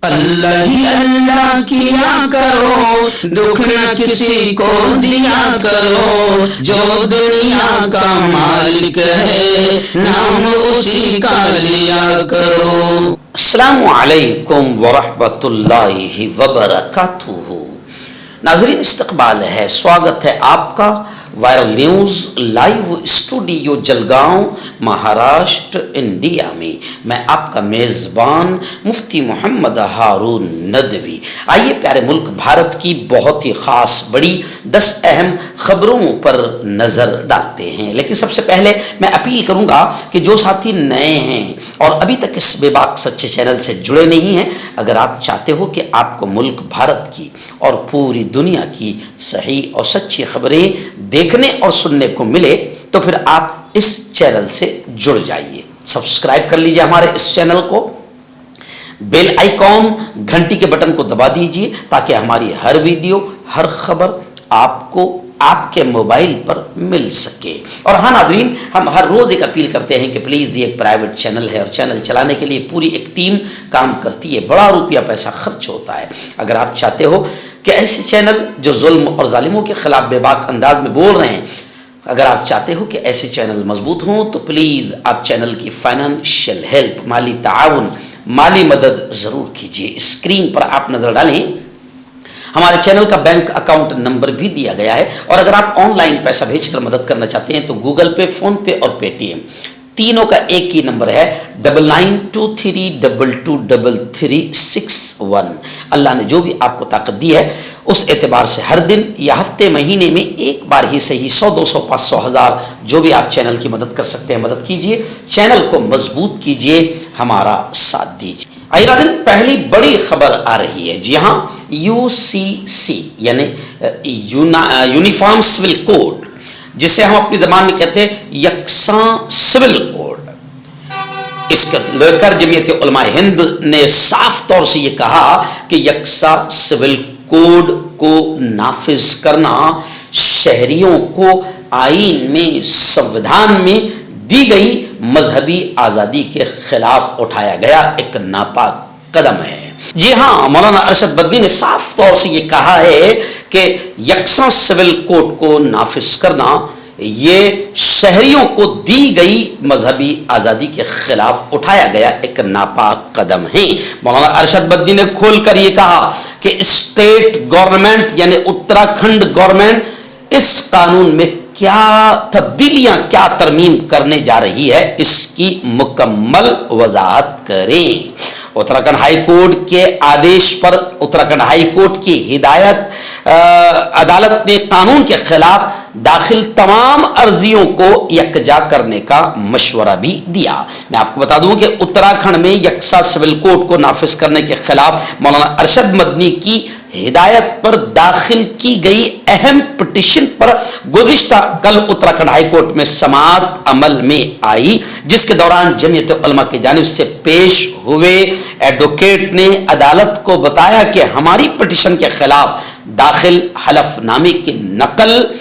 अल्लाह ही अल्लाह किया करो, दुख न किसी को दिया करो, जो दुनिया का मालिक है नाम उसी का लिया करो। अस्सलामु अलैकुम वरहमतुल्लाहि वबरकातुहू। नाज़रीन, इस्तक़बाल है, स्वागत है आपका viral news live studio Jalgaon Maharashtra India में। मैं आपका मेज़बान मुफ्ती मोहम्मद हारून नदवी। आइए प्यारे मुल्क भारत की बहुत ही ख़ास बड़ी 10 अहम ख़बरों पर नज़र डालते हैं। लेकिन सबसे पहले मैं अपील करूँगा कि जो साथी नए हैं और अभी तक इस बेबाक सच्चे चैनल से जुड़े नहीं हैं, अगर आप चाहते हो कि आपको मुल्क भारत की और पूरी दुनिया की सही और सच्ची खबरें देखने और सुनने को मिले, तो फिर आप इस चैनल से जुड़ जाइए। सब्सक्राइब कर लीजिए हमारे इस चैनल को, बेल आइकॉन घंटी के बटन को दबा दीजिए ताकि हमारी हर वीडियो हर खबर आपको आपके मोबाइल पर मिल सके। और हाँ नाज़रीन, हम हर रोज़ एक अपील करते हैं कि प्लीज़ ये एक प्राइवेट चैनल है और चैनल चलाने के लिए पूरी एक टीम काम करती है, बड़ा रुपया पैसा खर्च होता है। अगर आप चाहते हो कि ऐसे चैनल जो जुल्म और जालिमों के ख़िलाफ़ बेबाक अंदाज में बोल रहे हैं, अगर आप चाहते हो कि ऐसे चैनल मजबूत हों, तो प्लीज़ आप चैनल की फाइनेंशियल हेल्प, माली ताउन, माली मदद ज़रूर कीजिए। स्क्रीन पर आप नज़र डालें, हमारे चैनल का बैंक अकाउंट नंबर भी दिया गया है। और अगर आप ऑनलाइन पैसा भेजकर मदद करना चाहते हैं तो गूगल पे, फ़ोन पे और पेटीएम तीनों का एक ही नंबर है 9923223361। अल्लाह ने जो भी आपको ताकत दी है उस एतबार से हर दिन या हफ्ते महीने में एक बार ही सही 100, 200, 500, 1000 जो भी आप चैनल की मदद कर सकते हैं मदद कीजिए, चैनल को मजबूत कीजिए, हमारा साथ दीजिए। आइए नाज़रीन, पहली बड़ी खबर आ रही है। जी हाँ, UCC यानी यूनिफॉर्म सिविल कोड, जिसे हम अपनी ज़बान में कहते हैं यकसा सिविल कोड, इसको लेकर जमीयत उलमा हिंद ने साफ तौर से ये कहा कि यकसा सिविल कोड को नाफिज करना शहरियों को आईन में, संविधान में दी गई मजहबी आज़ादी के खिलाफ उठाया गया एक नापाक कदम है। जी हाँ, मौलाना अरशद बदवी ने साफ तौर से ये कहा है कि यकसा सिविल कोड को नाफिज करना ये शहरियों को दी गई मजहबी आज़ादी के खिलाफ उठाया गया एक नापाक कदम है। मौलाना अरशद बदवी ने खोलकर ये कहा कि स्टेट गवर्नमेंट यानी उत्तराखंड गवर्नमेंट इस कानून में क्या तब्दीलियां, क्या तरमीम करने जा रही है, इसकी मुकम्मल वजाहत करें। उत्तराखंड हाई कोर्ट के आदेश पर उत्तराखंड हाई कोर्ट की हिदायत अदालत ने कानून के खिलाफ दाखिल तमाम अर्जियों को यकजा करने का मशवरा भी दिया। मैं आपको बता दूं कि उत्तराखंड में यकसा सिविल कोड को नाफिज करने के खिलाफ मौलाना अरशद मदनी की हिदायत पर दाखिल की गई अहम पिटीशन पर गुज़िश्ता कल उत्तराखंड हाई कोर्ट में समाअत अमल में आई, जिसके दौरान जमीयत उलमा की जानिब से पेश हुए एडवोकेट ने अदालत को बताया कि हमारी पिटीशन के खिलाफ दाखिल हलफनामे की नकल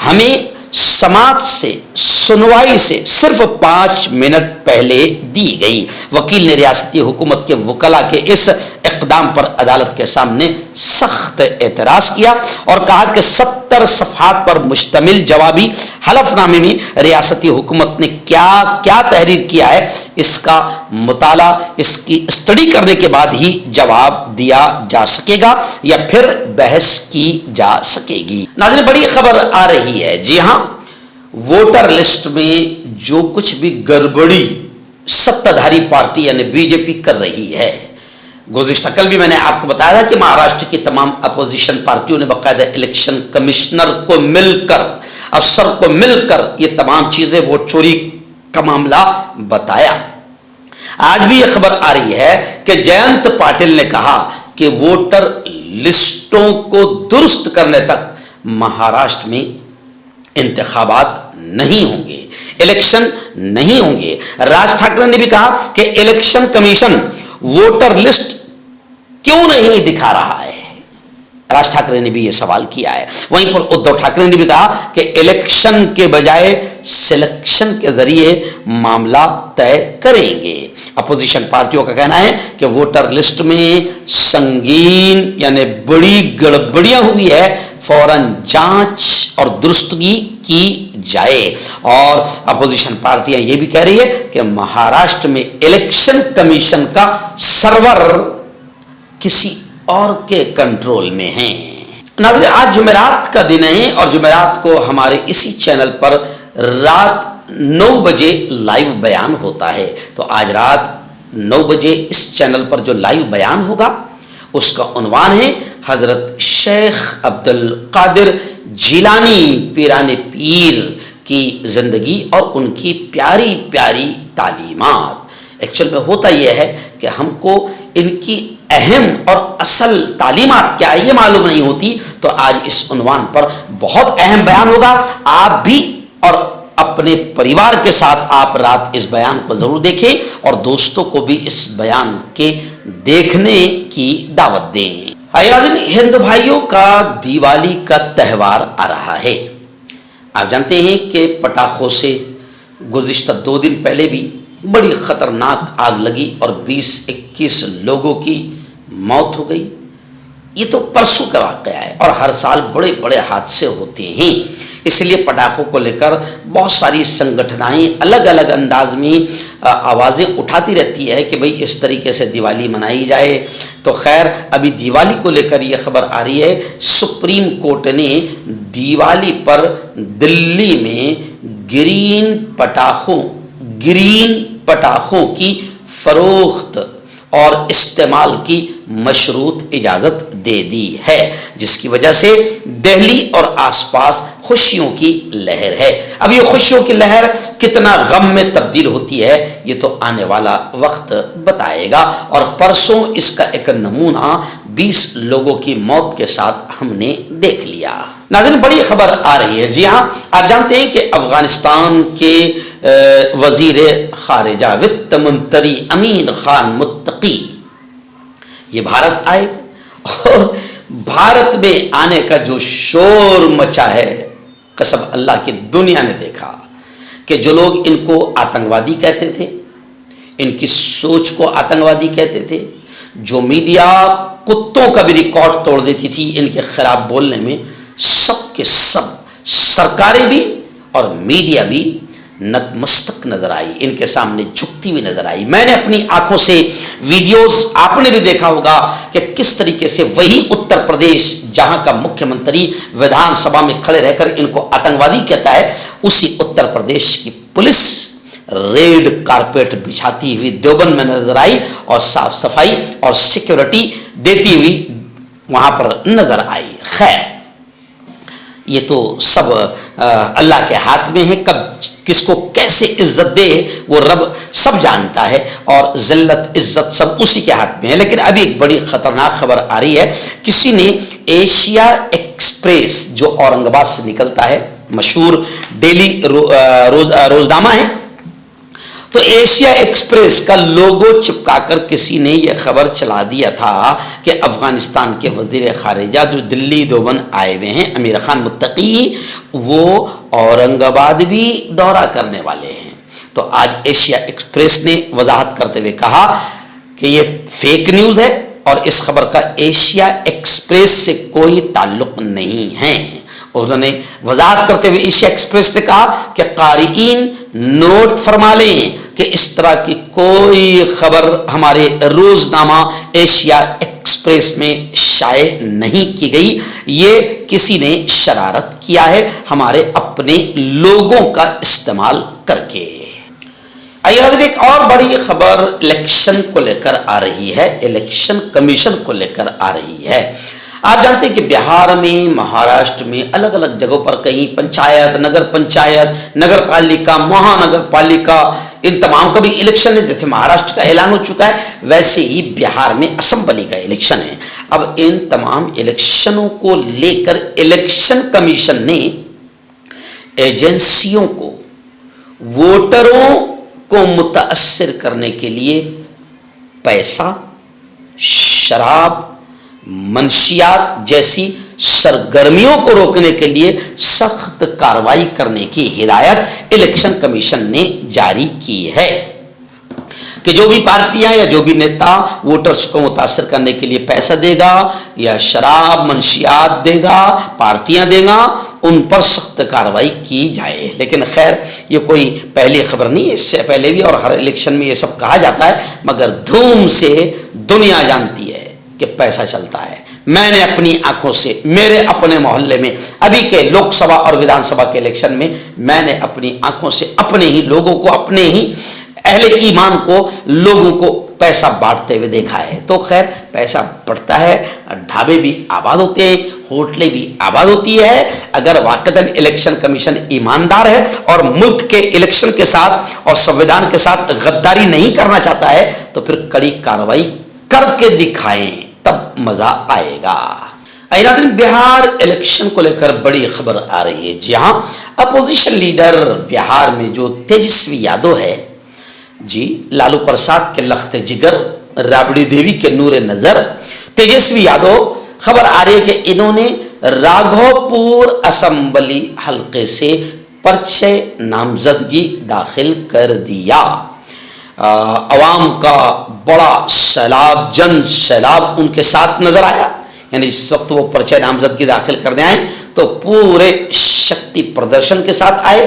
हमें समाअत से, सुनवाई से सिर्फ 5 मिनट पहले दी गई। वकील ने रियासती हुकूमत के वकला के इस इक़दाम पर अदालत के सामने सख्त एतराज़ किया और कहा कि 70 सफ़हात पर मुश्तमिल जवाबी हलफनामे में रियासती हुकूमत ने क्या क्या तहरीर किया है, इसका मुताला, इसकी स्टडी करने के बाद ही जवाब दिया जा सकेगा या फिर बहस की जा सकेगी। नाज़रीन, बड़ी खबर आ रही है। जी हाँ, वोटर लिस्ट में जो कुछ भी गड़बड़ी सत्ताधारी पार्टी यानी बीजेपी कर रही है, गुज़िश्ता कल भी मैंने आपको बताया था कि महाराष्ट्र की तमाम अपोजिशन पार्टियों ने बाकायदा इलेक्शन कमिश्नर को मिलकर, अफसर को मिलकर ये तमाम चीजें, वोट चोरी का मामला बताया। आज भी यह खबर आ रही है कि जयंत पाटिल ने कहा कि वोटर लिस्टों को दुरुस्त करने तक महाराष्ट्र में इंतखाबात नहीं होंगे, इलेक्शन नहीं होंगे। राज ठाकरे ने भी कहा कि इलेक्शन कमीशन वोटर लिस्ट क्यों नहीं दिखा रहा है। राज ठाकरे ने भी यह सवाल किया है। वहीं पर उद्धव ठाकरे ने भी कहा कि इलेक्शन के बजाय सिलेक्शन के जरिए मामला तय करेंगे। अपोजिशन पार्टियों का कहना है कि वोटर लिस्ट में संगीन यानी बड़ी गड़बड़ियां हुई है, फौरन जांच और दुरुस्तगी की जाए। और अपोजिशन पार्टियां ये भी कह रही है कि महाराष्ट्र में इलेक्शन कमीशन का सर्वर किसी और के कंट्रोल में है। नाज़रीन, आज जुमेरात का दिन है और जुमेरात को हमारे इसी चैनल पर रात 9 बजे लाइव बयान होता है। तो आज रात 9 बजे इस चैनल पर जो लाइव बयान होगा उसका उन्वान है हजरत शेख अब्दुल कादिर जिलानी पीराने पीर की जिंदगी और उनकी प्यारी प्यारी तालीमात। एक्चुअल में होता यह है कि हमको इनकी अहम और असल तालीमात क्या है ये मालूम नहीं होती, तो आज इस उन्वान पर बहुत अहम बयान होगा। आप भी और अपने परिवार के साथ आप रात इस बयान को जरूर देखें और दोस्तों को भी इस बयान के देखने की दावत दें। नाज़रीन, हिंदू भाइयों का दिवाली का त्यौहार आ रहा है। आप जानते हैं कि पटाखों से गुज़िश्ता 2 दिन पहले भी बड़ी खतरनाक आग लगी और 20-21 लोगों की मौत हो गई। ये तो परसों का वाक़या है और हर साल बड़े बड़े हादसे होते हैं। इसलिए पटाखों को लेकर बहुत सारी संगठनाएं अलग अलग अंदाज में आवाज़ें उठाती रहती है कि भाई इस तरीके से दिवाली मनाई जाए। तो खैर, अभी दिवाली को लेकर यह खबर आ रही है, सुप्रीम कोर्ट ने दिवाली पर दिल्ली में ग्रीन पटाखों की फरोख्त और इस्तेमाल की मशरूत इजाज़त दे दी है, जिसकी वजह से दिल्ली और आसपास खुशियों की लहर है। अब ये खुशियों की लहर कितना गम में तब्दील होती है ये तो आने वाला वक्त बताएगा। और परसों इसका एक नमूना 20 लोगों की मौत के साथ हमने देख लिया। नाज़रीन, बड़ी खबर आ रही है। जी हाँ, आप जानते हैं कि अफगानिस्तान के वजीर खारिजा वित्त मंत्री अमीन खान मुत्तकी ये भारत आए और भारत में आने का जो शोर मचा है, कसम अल्लाह की दुनिया ने देखा कि जो लोग इनको आतंकवादी कहते थे, इनकी सोच को आतंकवादी कहते थे, जो मीडिया कुत्तों का भी रिकॉर्ड तोड़ देती थी इनके खिलाफ बोलने में, सब के सब सरकारें भी और मीडिया भी नतमस्तक नजर आई, इनके सामने झुकती हुई नजर आई। मैंने अपनी आंखों से वीडियोस, आपने भी देखा होगा कि किस तरीके से वही उत्तर प्रदेश जहां का मुख्यमंत्री विधानसभा में खड़े रहकर इनको आतंकवादी कहता है, उसी उत्तर प्रदेश की पुलिस रेड कारपेट बिछाती हुई देवबंद में नजर आई और साफ सफाई और सिक्योरिटी देती हुई वहां पर नजर आई। खैर, ये तो सब अल्लाह के हाथ में है, कब किसको कैसे इज्जत दे वो रब सब जानता है और जिल्लत इज्जत सब उसी के हाथ में है। लेकिन अभी एक बड़ी खतरनाक खबर आ रही है, किसी ने एशिया एक्सप्रेस जो औरंगाबाद से निकलता है, मशहूर डेली रोजनामा है, तो एशिया एक्सप्रेस का लोगो चिपकाकर किसी ने यह खबर चला दिया था कि अफगानिस्तान के वजीर खारिजा जो दिल्ली देवबंद आए हुए हैं अमीर खान मुत्तकी, वो औरंगाबाद भी दौरा करने वाले हैं। तो आज एशिया एक्सप्रेस ने वजाहत करते हुए कहा कि ये फेक न्यूज़ है और इस खबर का एशिया एक्सप्रेस से कोई ताल्लुक नहीं है। उन्होंने वजाहत करते हुए एशिया एक्सप्रेस ने कहा कि कारीन नोट फरमा लें कि इस तरह की कोई खबर हमारे रोजनामा एशिया एक्सप्रेस में शाये नहीं की गई, ये किसी ने शरारत किया है हमारे अपने लोगों का इस्तेमाल करके। आइए एक और बड़ी खबर इलेक्शन को लेकर आ रही है, इलेक्शन कमीशन को लेकर आ रही है। आप जानते हैं कि बिहार में, महाराष्ट्र में अलग अलग जगहों पर कहीं पंचायत, नगर पंचायत, नगर पालिका, महानगर पालिका, इन तमाम का भी इलेक्शन है। जैसे महाराष्ट्र का ऐलान हो चुका है, वैसे ही बिहार में असेंबली का इलेक्शन है। अब इन तमाम इलेक्शनों को लेकर इलेक्शन कमीशन ने एजेंसियों को वोटरों को मुतासर करने के लिए पैसा, शराब, मंशियात जैसी सरगर्मियों को रोकने के लिए सख्त कार्रवाई करने की हिदायत इलेक्शन कमीशन ने जारी की है। कि जो भी पार्टियां या जो भी नेता वोटर्स को मुतासर करने के लिए पैसा देगा या शराब मंशियात देगा, पार्टियां देगा, उन पर सख्त कार्रवाई की जाए। लेकिन खैर ये कोई पहली खबर नहीं है, इससे पहले भी और हर इलेक्शन में ये सब कहा जाता है, मगर धूम से दुनिया जानती है कि पैसा चलता है। मैंने अपनी आंखों से मेरे अपने मोहल्ले में अभी के लोकसभा और विधानसभा के इलेक्शन में मैंने अपनी आंखों से अपने ही लोगों को, अपने ही अहले ईमान को, लोगों को पैसा बांटते हुए देखा है। तो खैर पैसा बढ़ता है, ढाबे भी आबाद होते हैं, होटलें भी आबाद होती है। अगर वाकईतन इलेक्शन कमीशन ईमानदार है और मुल्क के इलेक्शन के साथ और संविधान के साथ गद्दारी नहीं करना चाहता है तो फिर कड़ी कार्रवाई करके दिखाएं, तब मजा आएगा। नाज़रीन, बिहार इलेक्शन को लेकर बड़ी खबर आ रही है। जी हाँ, अपोजिशन लीडर बिहार में जो तेजस्वी यादव है जी, लालू प्रसाद के लख्त जिगर, राबड़ी देवी के नूर नजर तेजस्वी यादव, खबर आ रही है कि इन्होंने राघोपुर असेंबली हलके से पर्चे नामजदगी दाखिल कर दिया। अवाम का बड़ा सैलाब, जन सैलाब उनके साथ नजर आया। यानी जिस वक्त वो पर्चे नामजदगी दाखिल करने आए तो पूरे शक्ति प्रदर्शन के साथ आए,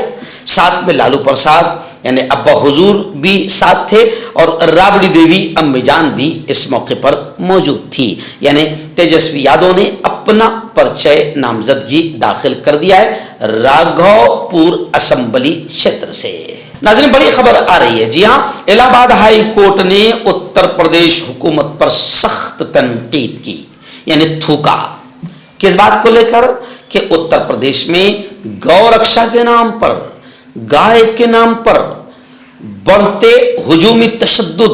साथ में लालू प्रसाद यानी अब्बा हुजूर भी साथ थे और राबड़ी देवी अम्मीजान भी इस मौके पर मौजूद थी। यानी तेजस्वी यादव ने अपना परिचय नामजदगी दाखिल कर दिया है राघोपुर असेंबली क्षेत्र से। नाज़रीन, बड़ी खबर आ रही है। जी हाँ, इलाहाबाद हाई कोर्ट ने उत्तर प्रदेश हुकूमत पर सख्त तनकीद की, यानी थूका। किस बात को लेकर कि उत्तर प्रदेश में गौ रक्षा के नाम पर, गाय के नाम पर बढ़ते हुजूमी तशद्दुद,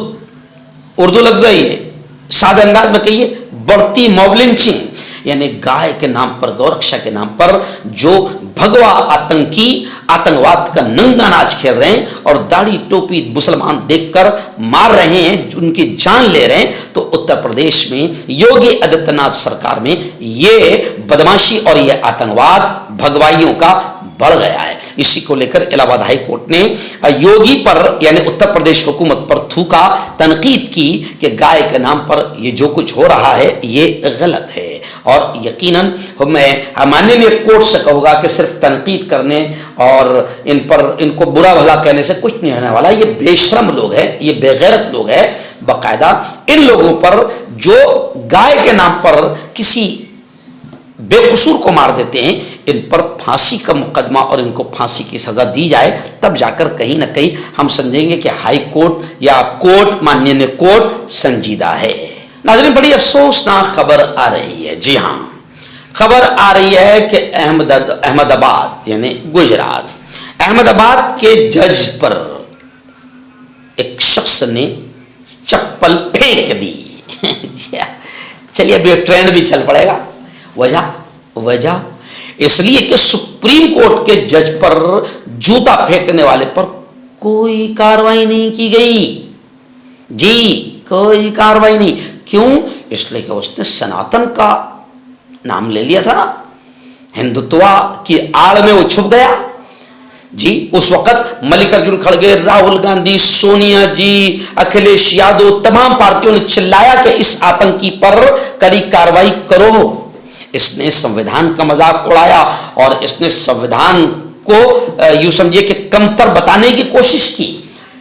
उर्दू लफ्ज है ये, सादे अंदाज में कहिए बढ़ती मॉब लिंचिंग, यानी गाय के नाम पर, गौरक्षा के नाम पर जो भगवा आतंकी आतंकवाद का नंगा नाच खेल रहे हैं और दाढ़ी टोपी मुसलमान देखकर मार रहे हैं, उनकी जान ले रहे हैं, तो उत्तर प्रदेश में योगी आदित्यनाथ सरकार में ये बदमाशी और ये आतंकवाद भगवाइयों का बढ़ गया है। इसी को लेकर इलाहाबाद हाई कोर्ट ने योगी पर यानी उत्तर प्रदेश हुकूमत पर थूका, तनकीद की कि गाय के नाम पर ये जो कुछ हो रहा है ये गलत है। और यकीनन मैं माननीय कोर्ट से कहूँगा कि सिर्फ तनकीद करने और इनको बुरा भला कहने से कुछ नहीं होने वाला। ये बेशरम लोग हैं, ये बेगैरत लोग हैं। बाकायदा इन लोगों पर जो गाय के नाम पर किसी बेकसूर को मार देते हैं, इन पर फांसी का मुकदमा और इनको फांसी की सजा दी जाए, तब जाकर कहीं ना कहीं हम समझेंगे कि हाई कोर्ट या कोर्ट, माननीय कोर्ट संजीदा है। नाज़रीन, बड़ी अफसोसनाक खबर आ रही है। जी हाँ, खबर आ रही है कि अहमदाबाद यानी गुजरात, अहमदाबाद के जज पर एक शख्स ने चप्पल फेंक दी। चलिए अभी ट्रेंड भी चल पड़ेगा। वजह इसलिए कि सुप्रीम कोर्ट के जज पर जूता फेंकने वाले पर कोई कार्रवाई नहीं की गई। जी, कोई कार्रवाई नहीं। क्यों? इसलिए कि उसने सनातन का नाम ले लिया था ना, हिंदुत्व की आड़ में वो छुप गया। जी, उस वक्त मल्लिकार्जुन खड़गे, राहुल गांधी, सोनिया जी, अखिलेश यादव, तमाम पार्टियों ने चिल्लाया कि इस आतंकी पर कड़ी कार्रवाई करो। इसने संविधान का मजाक उड़ाया और इसने संविधान को यूं समझिए कि कमतर बताने की कोशिश की।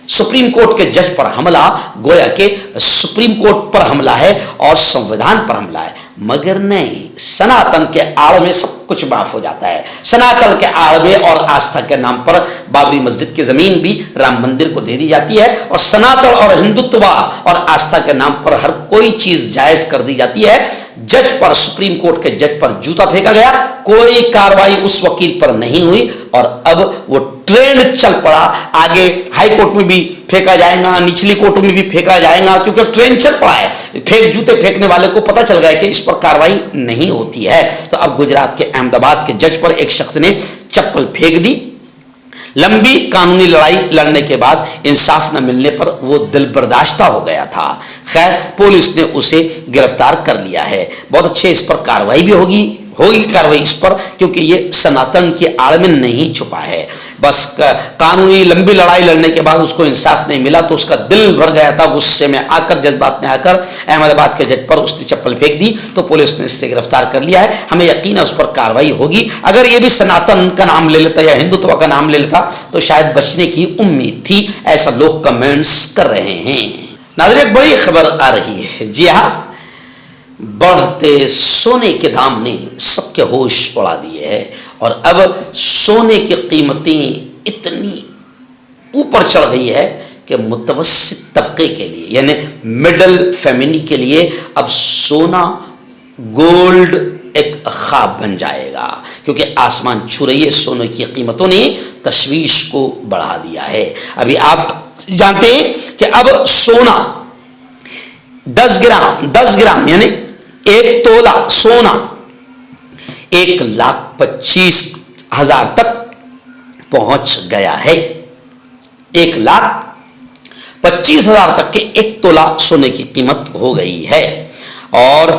सुप्रीम कोर्ट के जज पर हमला, गोया के सुप्रीम कोर्ट पर हमला है और संविधान पर हमला है, मगर नहीं, सनातन के आड़ में सब कुछ माफ हो जाता है। सनातन के आड़ में और आस्था के नाम पर बाबरी मस्जिद की जमीन भी राम मंदिर को दे दी जाती है और सनातन और हिंदुत्व और आस्था के नाम पर हर कोई चीज जायज कर दी जाती है। जज पर, सुप्रीम कोर्ट के जज पर जूता फेंका गया, कोई कार्रवाई उस वकील पर नहीं हुई और अब वो ट्रेंड चल पड़ा। आगे हाई कोर्ट में भी फेंका जाएगा, निचली कोर्ट में भी फेंका जाएगा, क्योंकि ट्रेंड चल पड़ा है। जूते फेंकने वाले को पता चल गया कि इस पर कार्रवाई नहीं होती है। तो अब गुजरात के अहमदाबाद के जज पर एक शख्स ने चप्पल फेंक दी। लंबी कानूनी लड़ाई लड़ने के बाद इंसाफ न मिलने पर वो दिल बर्दाश्ता हो गया था। खैर, पुलिस ने उसे गिरफ्तार कर लिया है। बहुत अच्छे, इस पर कार्रवाई भी होगी कार्रवाई इस पर, क्योंकि ये सनातन की आड़ में नहीं छुपा है। बस कानूनी लंबी लड़ाई लड़ने के बाद उसको इंसाफ नहीं मिला तो उसका दिल भर गया था, गुस्से में आकर, जज्बात में आकर अहमदाबाद के जज पर उसने चप्पल फेंक दी, तो पुलिस ने इसे गिरफ्तार कर लिया है। हमें यकीन है उस पर कार्रवाई होगी। अगर ये भी सनातन का नाम ले लेता या हिंदुत्व का नाम ले लेता तो शायद बचने की उम्मीद थी, ऐसा लोग कमेंट्स कर रहे हैं। नाज़रीन, एक बड़ी खबर आ रही है। जी हाँ, बढ़ते सोने के दाम ने सबके होश उड़ा दिए हैं और अब सोने की कीमतें इतनी ऊपर चढ़ गई है कि मुतवस्सित तबके के लिए, यानी मिडिल फैमिली के लिए अब सोना, गोल्ड एक ख्वाब बन जाएगा, क्योंकि आसमान छू रही है। सोने की कीमतों ने तशवीश को बढ़ा दिया है। अभी आप जानते हैं कि अब सोना 10 ग्राम यानी 1 तोला सोना 1,25,000 तक पहुंच गया है। 1,25,000 तक के 1 तोला सोने की कीमत हो गई है। और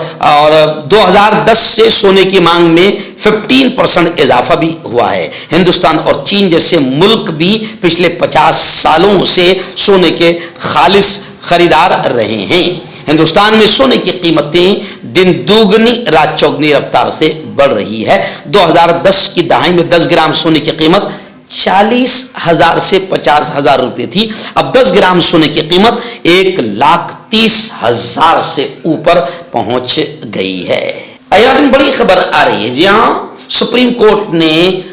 2010 से सोने की मांग में 15% इजाफा भी हुआ है। हिंदुस्तान और चीन जैसे मुल्क भी पिछले 50 सालों से सोने के खालिस खरीदार रहे हैं। हिंदुस्तान में सोने की कीमतें दिन दुगनी रात चौगनी रफ्तार से बढ़ रही है। 2010 की दहाई में 10 ग्राम सोने की कीमत 40,000 से 50,000 रुपए थी। अब 10 ग्राम सोने की कीमत 1,30,000 से ऊपर पहुंच गई है। अगला दिन बड़ी खबर आ रही है। जी हाँ, सुप्रीम कोर्ट ने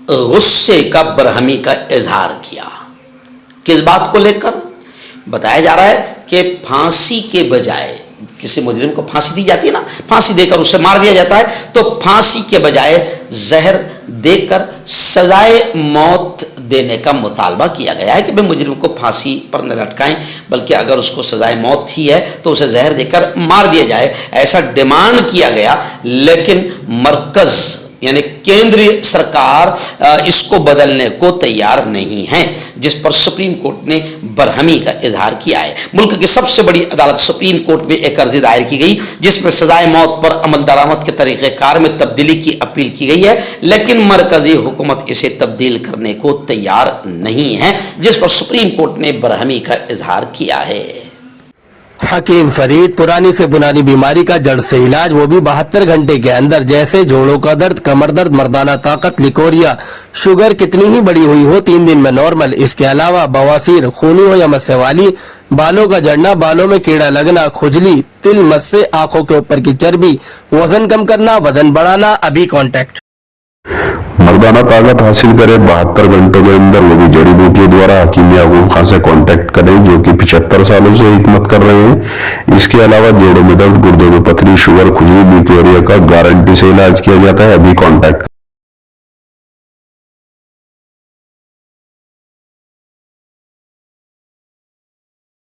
गुस्से का बरहमी का इजहार किया। किस बात को लेकर? बताया जा रहा है कि फांसी के बजाय, किसी मुजरिम को फांसी दी जाती है ना, फांसी देकर उसे मार दिया जाता है, तो फांसी के बजाय जहर देकर सजाए मौत देने का मुतालबा किया गया है कि भाई मुजरिम को फांसी पर न लटकाएं, बल्कि अगर उसको सजाए मौत ही है तो उसे जहर देकर मार दिया जाए, ऐसा डिमांड किया गया। लेकिन मरकज यानी केंद्रीय सरकार इसको बदलने को तैयार नहीं है, जिस पर सुप्रीम कोर्ट ने बरहमी का इजहार किया है। मुल्क की सबसे बड़ी अदालत सुप्रीम कोर्ट में एक अर्जी दायर की गई जिसमें सजाए मौत पर अमल दरामद के तरीक़ेकार में तब्दीली की अपील की गई है, लेकिन मरकजी हुकूमत इसे तब्दील करने को तैयार नहीं है, जिस पर सुप्रीम कोर्ट ने बरहमी का इजहार किया है। हकीम फरीद, पुरानी से पुरानी बीमारी का जड़ से इलाज, वो भी 72 घंटे के अंदर। जैसे जोड़ों का दर्द, कमर दर्द, मर्दाना ताकत, लिकोरिया, शुगर कितनी ही बड़ी हुई हो 3 दिन में नॉर्मल। इसके अलावा बवासीर, खूनी हो या मस्से वाली, बालों का झड़ना, बालों में कीड़ा लगना, खुजली, तिल, मस्से, आंखों के ऊपर की चर्बी, वजन कम करना, वजन बढ़ाना, अभी कॉन्टैक्ट। मर्दाना ताकत हासिल करे 72 घंटों के अंदर, वो भी जड़ी बूटियों द्वारा। हकीम याकूब खान से कांटेक्ट करें, जो कि 75 सालों से हिकमत कर रहे हैं। इसके अलावा जोड़ों में दर्द, गुर्दों में पथरी, शुगर, खुजली, लिकोरिया का गारंटी से इलाज किया जाता है। अभी कांटेक्ट